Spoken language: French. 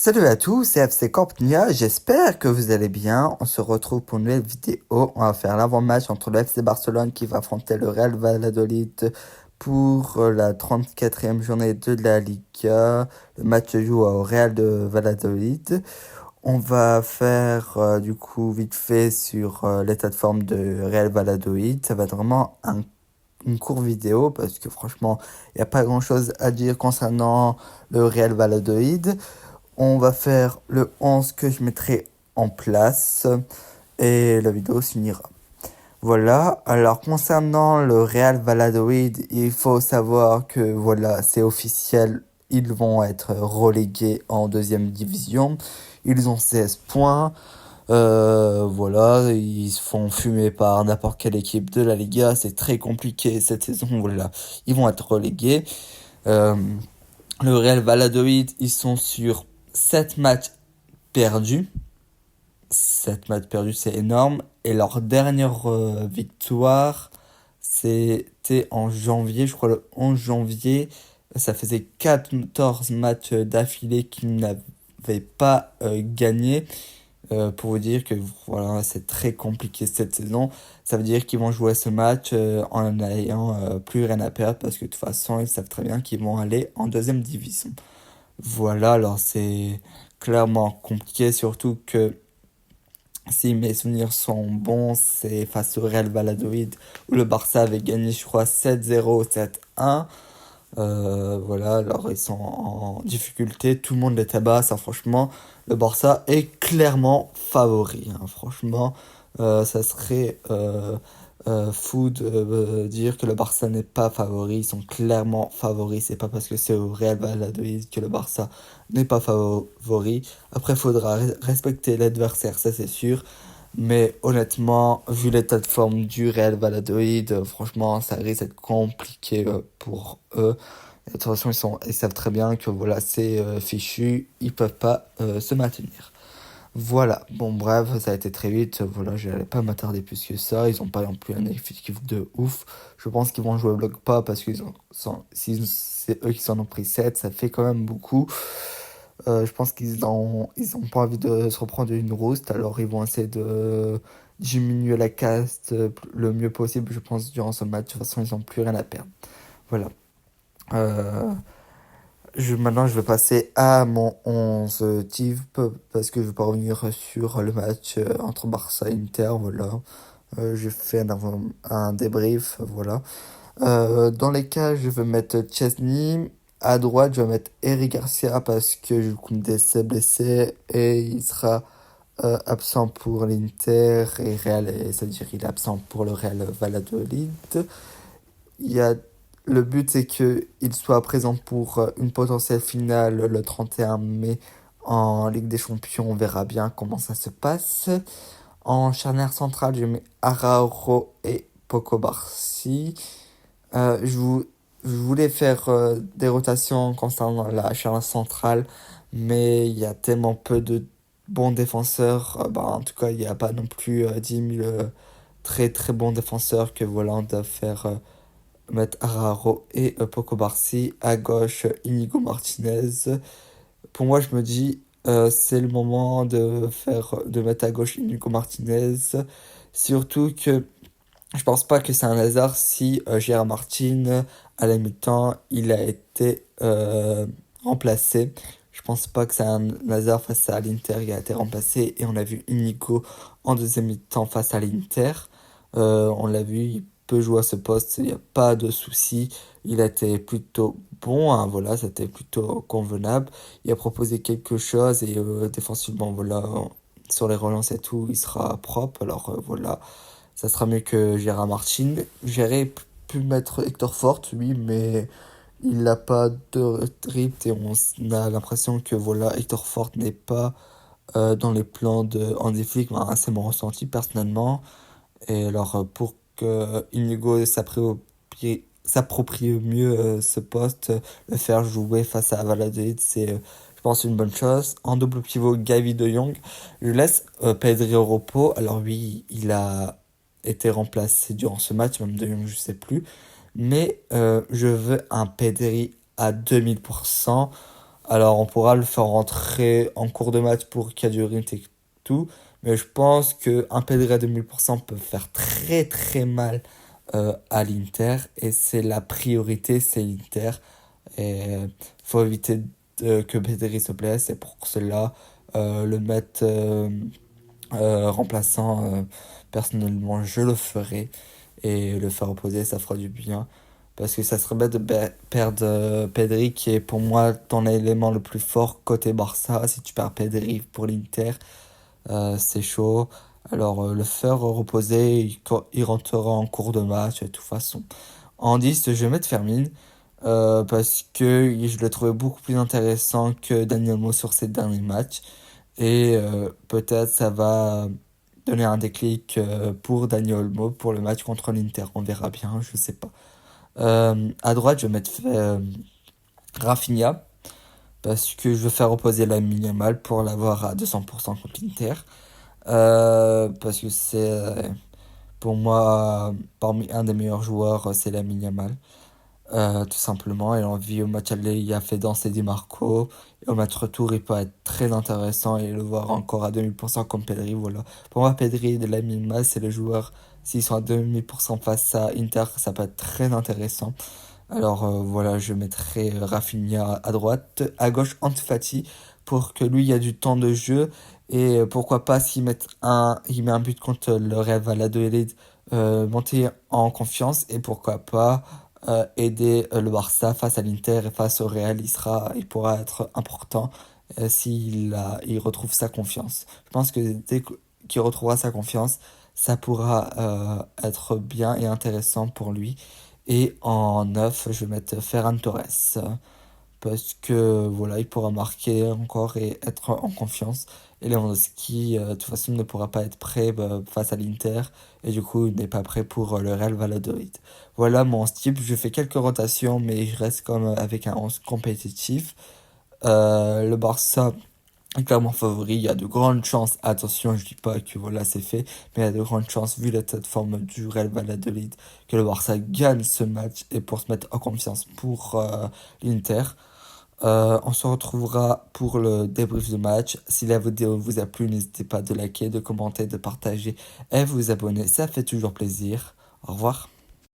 Salut à tous, c'est FC Campnia, j'espère que vous allez bien. On se retrouve pour une nouvelle vidéo. On va faire l'avant-match entre le FC Barcelone qui va affronter le Real Valladolid pour la 34e journée de la Liga. Le match se joue au Real de Valladolid. On va faire du coup vite fait sur l'état de forme de Real Valladolid. Ça va être vraiment une courte vidéo parce que franchement, il n'y a pas grand-chose à dire concernant le Real Valladolid. On va faire le 11 que je mettrai en place et la vidéo s'unira. Voilà, alors concernant le Real Valladolid, il faut savoir que voilà, c'est officiel, ils vont être relégués en deuxième division. Ils ont 16 points. Voilà, ils se font fumer par n'importe quelle équipe de la Liga. C'est très compliqué cette saison. Voilà, ils vont être relégués. Euh, le Real Valladolid, ils sont sur 7 matchs perdus. 7 matchs perdus, c'est énorme. Et leur dernière victoire, c'était en janvier, je crois le 11 janvier. Ça faisait 14 matchs d'affilée qu'ils n'avaient pas gagné. Pour vous dire que voilà, c'est très compliqué cette saison. Ça veut dire qu'ils vont jouer ce match en n'ayant plus rien à perdre parce que de toute façon, ils savent très bien qu'ils vont aller en deuxième division. Voilà, alors c'est clairement compliqué, surtout que si mes souvenirs sont bons, c'est face au Real Valladolid où le Barça avait gagné, je crois, 7-0, 7-1. Voilà, alors ils sont en difficulté, tout le monde les tabasse, hein, franchement, le Barça est clairement favori, hein, franchement, ça serait fou de dire que le Barça n'est pas favori, ils sont clairement favoris, c'est pas parce que c'est au Real Valladolid que le Barça n'est pas favori, après faudra respecter l'adversaire, ça c'est sûr, mais honnêtement, vu l'état de forme du Real Valladolid, franchement, ça risque d'être compliqué pour eux. De toute façon, ils savent très bien que voilà, c'est fichu, ils peuvent pas se maintenir. Voilà, bon bref, ça a été très vite, voilà, je n'allais pas m'attarder plus que ça, ils ont pas non plus un effectif de ouf. Je pense qu'ils vont jouer au bloc pas parce qu'ils si c'est eux qui s'en ont pris 7 ça fait quand même beaucoup. Je pense ils ont pas envie de se reprendre une rouste, alors ils vont essayer de diminuer la caste le mieux possible, je pense, durant ce match. De toute façon, ils n'ont plus rien à perdre. Voilà. Euh, Maintenant, je vais passer à mon 11 type parce que je vais pas revenir sur le match entre Barça et Inter. Voilà. Je fais un débrief. Voilà. Dans les cas, je vais mettre Chesney. À droite, je vais mettre Eric Garcia parce que Jules Koundé s'est blessé et il sera absent pour l'Inter et c'est-à-dire il est absent pour le Real Valladolid. Il y a, le but c'est qu'il soit présent pour une potentielle finale le 31 mai en Ligue des Champions. On verra bien comment ça se passe. En charnière centrale, je mets Araujo et Poco Barsi. Euh, je, vou- je voulais faire des rotations concernant la charnière centrale, mais il y a tellement peu de bons défenseurs. Bah, en tout cas, il n'y a pas non plus 10 000 très très bons défenseurs que voilà, on doit faire mettre Araro et Poco Barsi. À gauche, Inigo Martinez. Pour moi, je me dis, c'est le moment de mettre à gauche Inigo Martinez. Surtout que je pense pas que c'est un hasard si Gérard Martin, à la mi-temps, il a été remplacé. Je pense pas que c'est un hasard face à l'Inter, il a été remplacé et on a vu Inigo en deuxième mi-temps face à l'Inter. On l'a vu, il peut jouer à ce poste, il n'y a pas de souci. Il a été plutôt bon, hein, voilà, c'était plutôt convenable. Il a proposé quelque chose et défensivement, voilà, sur les relances et tout, il sera propre. Alors voilà, ça sera mieux que Gérard Martin. J'aurais pu mettre Hector Fort, oui, mais il n'a pas de rythme et on a l'impression que voilà, Hector Fort n'est pas dans les plans de Hansi Flick. Enfin, c'est mon ressenti personnellement. Et alors, pour que Inigo s'approprie mieux ce poste, le faire jouer face à Valladolid, c'est, je pense, une bonne chose. En double pivot, Gavi de Jong. Je laisse Pedri au repos. Alors oui, il a été remplacé durant ce match, même de Jong, je sais plus. Mais je veux un Pedri à 2000%. Alors, on pourra le faire rentrer en cours de match pour qu'il y ait du rythme et tout. Mais je pense qu'un Pedri à 2000% peut faire très très mal à l'Inter. Et c'est la priorité, c'est l'Inter. Et faut éviter que Pedri se blesse. Et pour cela, le mettre remplaçant, personnellement, je le ferai. Et le faire reposer, ça fera du bien. Parce que ça serait bête de perdre Pedri, qui est pour moi ton élément le plus fort côté Barça. Si tu perds Pedri pour l'Inter, c'est chaud. Alors le faire reposer, il rentrera en cours de match de toute façon. En 10 je vais mettre Fermin. Parce que je le trouvais beaucoup plus intéressant que Daniel Mo sur ses derniers matchs. Et peut-être ça va donner un déclic pour Daniel Olmo pour le match contre l'Inter. On verra bien, je sais pas. À droite, je vais mettre Rafinha parce que je veux faire reposer la minimale pour l'avoir à 200% contre l'Inter. Parce que c'est pour moi parmi un des meilleurs joueurs, c'est la minimale. Tout simplement, et l'envie au match aller, il a fait danser Di Marco. Et au match retour, il peut être très intéressant et le voir encore à 2000% comme Pedri. Voilà. Pour moi, Pedri de la Mima, c'est le joueur. S'ils sont à 2000% face à Inter, ça peut être très intéressant. Alors voilà, je mettrai Rafinha à droite, à gauche Ansu Fati pour que lui il y a du temps de jeu et pourquoi pas il met un but contre le Real Valladolid, monter en confiance et pourquoi pas aider le Barça face à l'Inter et face au Real, il pourra être important il retrouve sa confiance. Je pense que qu'il retrouvera sa confiance, ça pourra être bien et intéressant pour lui. Et en 9 je vais mettre Ferran Torres. Parce que voilà, il pourra marquer encore et être en confiance. Et Lewandowski, de toute façon, ne pourra pas être prêt face à l'Inter. Et du coup, il n'est pas prêt pour le Real Valladolid. Voilà mon type. Je fais quelques rotations, mais je reste comme avec un 11 compétitif. Le Barça est clairement favori. Il y a de grandes chances. Attention, je dis pas que voilà, c'est fait. Mais il y a de grandes chances, vu l'état de forme du Real Valladolid, que le Barça gagne ce match. Et pour se mettre en confiance pour l'Inter. On se retrouvera pour le débrief de match. Si la vidéo vous a plu, n'hésitez pas de liker, de commenter, de partager et vous abonner. Ça fait toujours plaisir. Au revoir.